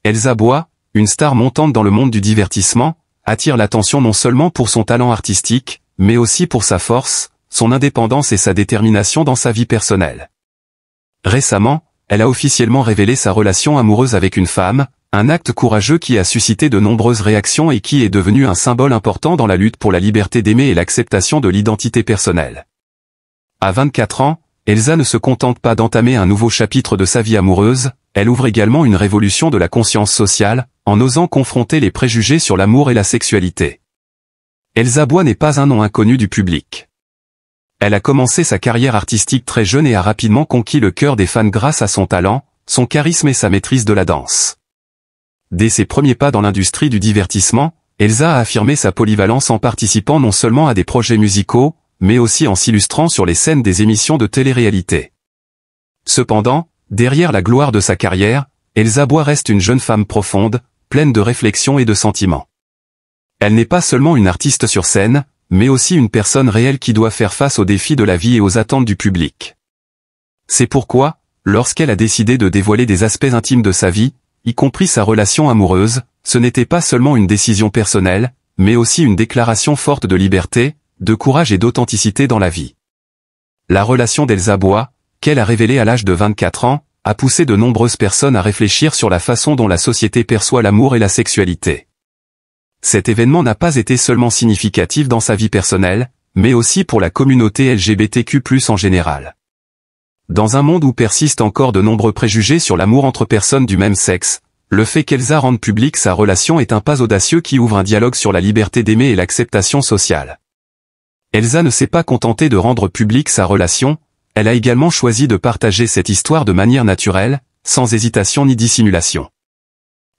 Elsa Bois, une star montante dans le monde du divertissement, attire l'attention non seulement pour son talent artistique, mais aussi pour sa force, son indépendance et sa détermination dans sa vie personnelle. Récemment, elle a officiellement révélé sa relation amoureuse avec une femme, un acte courageux qui a suscité de nombreuses réactions et qui est devenu un symbole important dans la lutte pour la liberté d'aimer et l'acceptation de l'identité personnelle. À 24 ans, Elsa ne se contente pas d'entamer un nouveau chapitre de sa vie amoureuse, elle ouvre également une révolution de la conscience sociale, en osant confronter les préjugés sur l'amour et la sexualité. Elsa Bois n'est pas un nom inconnu du public. Elle a commencé sa carrière artistique très jeune et a rapidement conquis le cœur des fans grâce à son talent, son charisme et sa maîtrise de la danse. Dès ses premiers pas dans l'industrie du divertissement, Elsa a affirmé sa polyvalence en participant non seulement à des projets musicaux, mais aussi en s'illustrant sur les scènes des émissions de télé-réalité. Cependant, derrière la gloire de sa carrière, Elsa Bois reste une jeune femme profonde, pleine de réflexion et de sentiments. Elle n'est pas seulement une artiste sur scène, mais aussi une personne réelle qui doit faire face aux défis de la vie et aux attentes du public. C'est pourquoi, lorsqu'elle a décidé de dévoiler des aspects intimes de sa vie, y compris sa relation amoureuse, ce n'était pas seulement une décision personnelle, mais aussi une déclaration forte de liberté, de courage et d'authenticité dans la vie. La relation d'Elsa Bois, qu'elle a révélée à l'âge de 24 ans, a poussé de nombreuses personnes à réfléchir sur la façon dont la société perçoit l'amour et la sexualité. Cet événement n'a pas été seulement significatif dans sa vie personnelle, mais aussi pour la communauté LGBTQ+ en général. Dans un monde où persistent encore de nombreux préjugés sur l'amour entre personnes du même sexe, le fait qu'Elsa rende publique sa relation est un pas audacieux qui ouvre un dialogue sur la liberté d'aimer et l'acceptation sociale. Elsa ne s'est pas contentée de rendre publique sa relation, elle a également choisi de partager cette histoire de manière naturelle, sans hésitation ni dissimulation.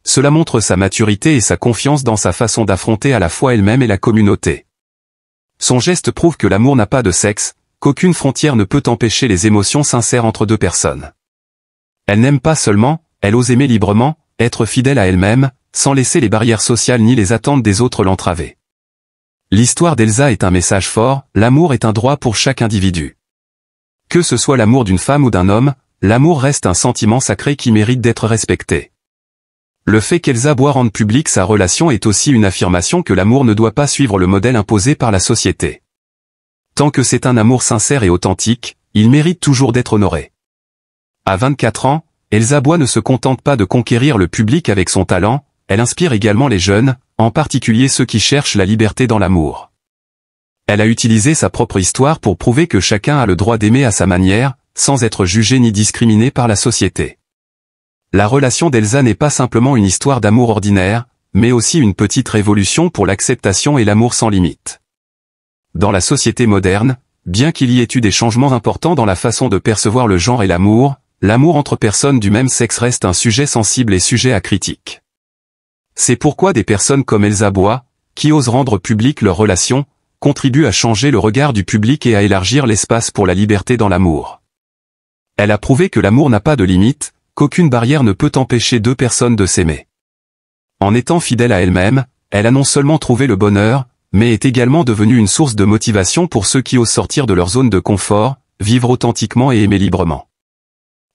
Cela montre sa maturité et sa confiance dans sa façon d'affronter à la fois elle-même et la communauté. Son geste prouve que l'amour n'a pas de sexe, qu'aucune frontière ne peut empêcher les émotions sincères entre deux personnes. Elle n'aime pas seulement, elle ose aimer librement, être fidèle à elle-même, sans laisser les barrières sociales ni les attentes des autres l'entraver. L'histoire d'Elsa est un message fort, l'amour est un droit pour chaque individu. Que ce soit l'amour d'une femme ou d'un homme, l'amour reste un sentiment sacré qui mérite d'être respecté. Le fait qu'Elsa Bois rende publique sa relation est aussi une affirmation que l'amour ne doit pas suivre le modèle imposé par la société. Tant que c'est un amour sincère et authentique, il mérite toujours d'être honoré. À 24 ans, Elsa Bois ne se contente pas de conquérir le public avec son talent, elle inspire également les jeunes, en particulier ceux qui cherchent la liberté dans l'amour. Elle a utilisé sa propre histoire pour prouver que chacun a le droit d'aimer à sa manière, sans être jugé ni discriminé par la société. La relation d'Elsa n'est pas simplement une histoire d'amour ordinaire, mais aussi une petite révolution pour l'acceptation et l'amour sans limite. Dans la société moderne, bien qu'il y ait eu des changements importants dans la façon de percevoir le genre et l'amour entre personnes du même sexe reste un sujet sensible et sujet à critique. C'est pourquoi des personnes comme Elsa Bois, qui osent rendre publique leur relation, contribuent à changer le regard du public et à élargir l'espace pour la liberté dans l'amour. Elle a prouvé que l'amour n'a pas de limite, qu'aucune barrière ne peut empêcher deux personnes de s'aimer. En étant fidèle à elle-même, elle a non seulement trouvé le bonheur, mais est également devenue une source de motivation pour ceux qui osent sortir de leur zone de confort, vivre authentiquement et aimer librement.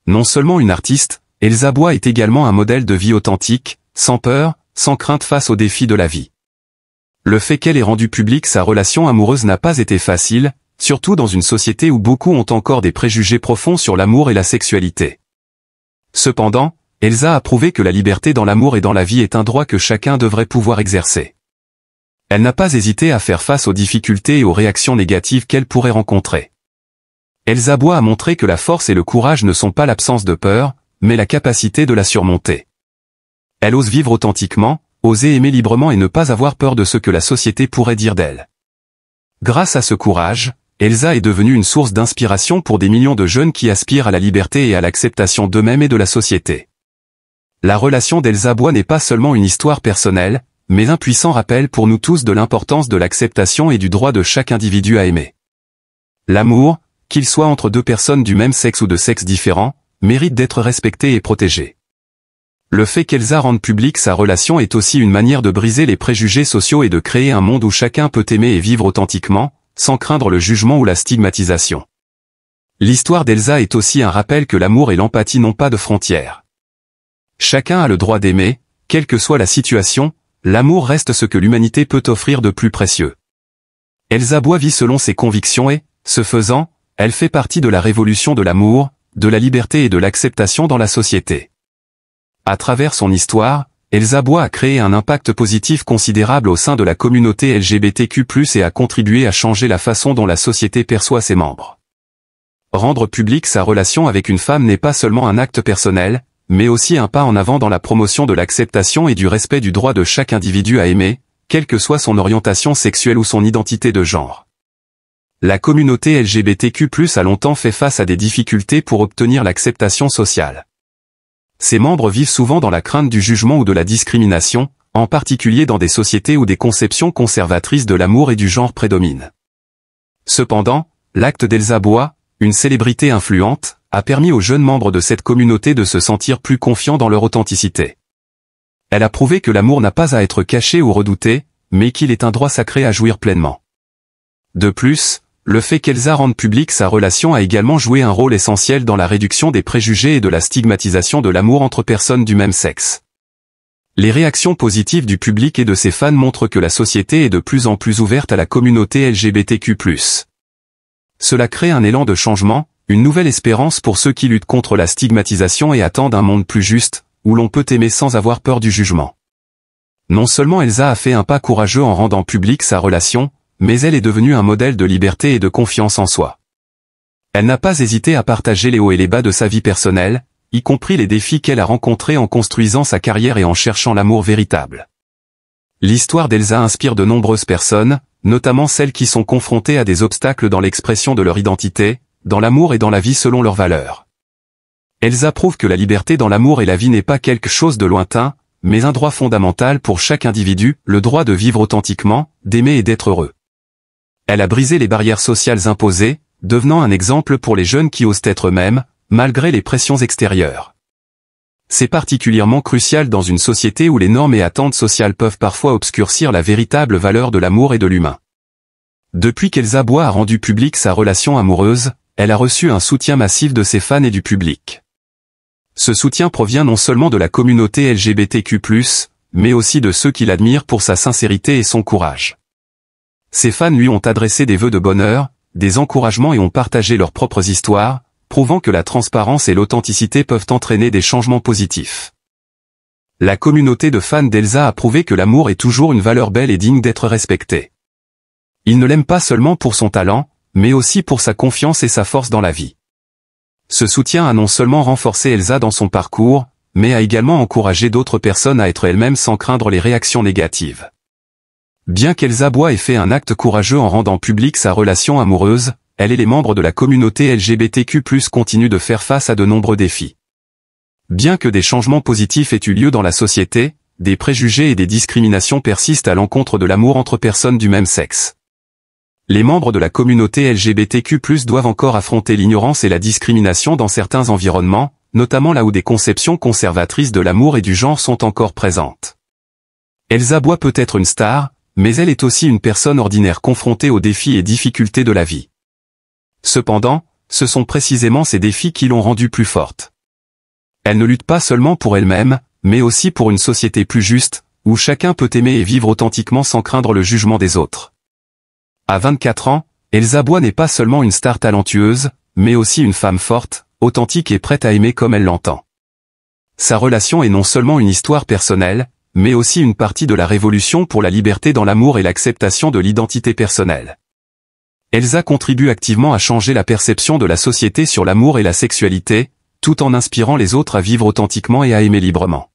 Non seulement une artiste, Elsa Bois est également un modèle de vie authentique, sans peur, sans crainte face aux défis de la vie. Le fait qu'elle ait rendu publique sa relation amoureuse n'a pas été facile, surtout dans une société où beaucoup ont encore des préjugés profonds sur l'amour et la sexualité. Cependant, Elsa a prouvé que la liberté dans l'amour et dans la vie est un droit que chacun devrait pouvoir exercer. Elle n'a pas hésité à faire face aux difficultés et aux réactions négatives qu'elle pourrait rencontrer. Elsa Bois a montré que la force et le courage ne sont pas l'absence de peur, mais la capacité de la surmonter. Elle ose vivre authentiquement, oser aimer librement et ne pas avoir peur de ce que la société pourrait dire d'elle. Grâce à ce courage, Elsa est devenue une source d'inspiration pour des millions de jeunes qui aspirent à la liberté et à l'acceptation d'eux-mêmes et de la société. La relation d'Elsa Bois n'est pas seulement une histoire personnelle, mais un puissant rappel pour nous tous de l'importance de l'acceptation et du droit de chaque individu à aimer. L'amour, qu'il soit entre deux personnes du même sexe ou de sexes différents, mérite d'être respecté et protégé. Le fait qu'Elsa rende publique sa relation est aussi une manière de briser les préjugés sociaux et de créer un monde où chacun peut aimer et vivre authentiquement, sans craindre le jugement ou la stigmatisation. L'histoire d'Elsa est aussi un rappel que l'amour et l'empathie n'ont pas de frontières. Chacun a le droit d'aimer, Quelle que soit la situation, l'amour reste ce que l'humanité peut offrir de plus précieux. Elsa Bois vit selon ses convictions et, ce faisant, elle fait partie de la révolution de l'amour, de la liberté et de l'acceptation dans la société. À travers son histoire, Elsa Bois a créé un impact positif considérable au sein de la communauté LGBTQ+, et a contribué à changer la façon dont la société perçoit ses membres. Rendre publique sa relation avec une femme n'est pas seulement un acte personnel, mais aussi un pas en avant dans la promotion de l'acceptation et du respect du droit de chaque individu à aimer, quelle que soit son orientation sexuelle ou son identité de genre. La communauté LGBTQ+, a longtemps fait face à des difficultés pour obtenir l'acceptation sociale. Ses membres vivent souvent dans la crainte du jugement ou de la discrimination, en particulier dans des sociétés où des conceptions conservatrices de l'amour et du genre prédominent. Cependant, l'acte d'Elsa Bois, une célébrité influente, a permis aux jeunes membres de cette communauté de se sentir plus confiants dans leur authenticité. Elle a prouvé que l'amour n'a pas à être caché ou redouté, mais qu'il est un droit sacré à jouir pleinement. De plus, le fait qu'Elsa rende publique sa relation a également joué un rôle essentiel dans la réduction des préjugés et de la stigmatisation de l'amour entre personnes du même sexe. Les réactions positives du public et de ses fans montrent que la société est de plus en plus ouverte à la communauté LGBTQ+. Cela crée un élan de changement, une nouvelle espérance pour ceux qui luttent contre la stigmatisation et attendent un monde plus juste, où l'on peut aimer sans avoir peur du jugement. Non seulement Elsa a fait un pas courageux en rendant publique sa relation, mais elle est devenue un modèle de liberté et de confiance en soi. Elle n'a pas hésité à partager les hauts et les bas de sa vie personnelle, y compris les défis qu'elle a rencontrés en construisant sa carrière et en cherchant l'amour véritable. L'histoire d'Elsa inspire de nombreuses personnes, notamment celles qui sont confrontées à des obstacles dans l'expression de leur identité, dans l'amour et dans la vie selon leurs valeurs. Elsa prouve que la liberté dans l'amour et la vie n'est pas quelque chose de lointain, mais un droit fondamental pour chaque individu, le droit de vivre authentiquement, d'aimer et d'être heureux. Elle a brisé les barrières sociales imposées, devenant un exemple pour les jeunes qui osent être eux-mêmes, malgré les pressions extérieures. C'est particulièrement crucial dans une société où les normes et attentes sociales peuvent parfois obscurcir la véritable valeur de l'amour et de l'humain. Depuis qu'Elsa Bois a rendu publique sa relation amoureuse, elle a reçu un soutien massif de ses fans et du public. Ce soutien provient non seulement de la communauté LGBTQ+, mais aussi de ceux qui l'admirent pour sa sincérité et son courage. Ses fans lui ont adressé des vœux de bonheur, des encouragements et ont partagé leurs propres histoires, prouvant que la transparence et l'authenticité peuvent entraîner des changements positifs. La communauté de fans d'Elsa a prouvé que l'amour est toujours une valeur belle et digne d'être respectée. Ils ne l'aiment pas seulement pour son talent, mais aussi pour sa confiance et sa force dans la vie. Ce soutien a non seulement renforcé Elsa dans son parcours, mais a également encouragé d'autres personnes à être elles-mêmes sans craindre les réactions négatives. Bien qu'Elsa Bois ait fait un acte courageux en rendant publique sa relation amoureuse, elle et les membres de la communauté LGBTQ+, continuent de faire face à de nombreux défis. Bien que des changements positifs aient eu lieu dans la société, des préjugés et des discriminations persistent à l'encontre de l'amour entre personnes du même sexe. Les membres de la communauté LGBTQ+, doivent encore affronter l'ignorance et la discrimination dans certains environnements, notamment là où des conceptions conservatrices de l'amour et du genre sont encore présentes. Elsa Bois peut être une star, mais elle est aussi une personne ordinaire confrontée aux défis et difficultés de la vie. Cependant, ce sont précisément ces défis qui l'ont rendue plus forte. Elle ne lutte pas seulement pour elle-même, mais aussi pour une société plus juste, où chacun peut aimer et vivre authentiquement sans craindre le jugement des autres. À 24 ans, Elsa Bois n'est pas seulement une star talentueuse, mais aussi une femme forte, authentique et prête à aimer comme elle l'entend. Sa relation est non seulement une histoire personnelle, mais aussi une partie de la révolution pour la liberté dans l'amour et l'acceptation de l'identité personnelle. Elsa contribue activement à changer la perception de la société sur l'amour et la sexualité, tout en inspirant les autres à vivre authentiquement et à aimer librement.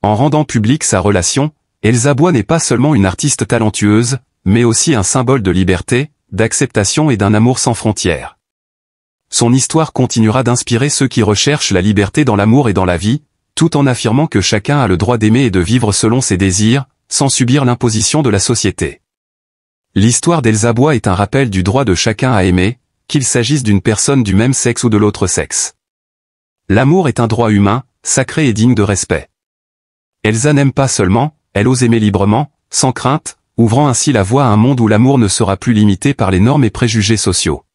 En rendant publique sa relation, Elsa Bois n'est pas seulement une artiste talentueuse, mais aussi un symbole de liberté, d'acceptation et d'un amour sans frontières. Son histoire continuera d'inspirer ceux qui recherchent la liberté dans l'amour et dans la vie, tout en affirmant que chacun a le droit d'aimer et de vivre selon ses désirs, sans subir l'imposition de la société. L'histoire d'Elsa Bois est un rappel du droit de chacun à aimer, qu'il s'agisse d'une personne du même sexe ou de l'autre sexe. L'amour est un droit humain, sacré et digne de respect. Elsa n'aime pas seulement, elle ose aimer librement, sans crainte, ouvrant ainsi la voie à un monde où l'amour ne sera plus limité par les normes et préjugés sociaux.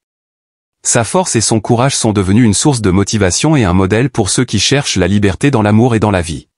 Sa force et son courage sont devenus une source de motivation et un modèle pour ceux qui cherchent la liberté dans l'amour et dans la vie.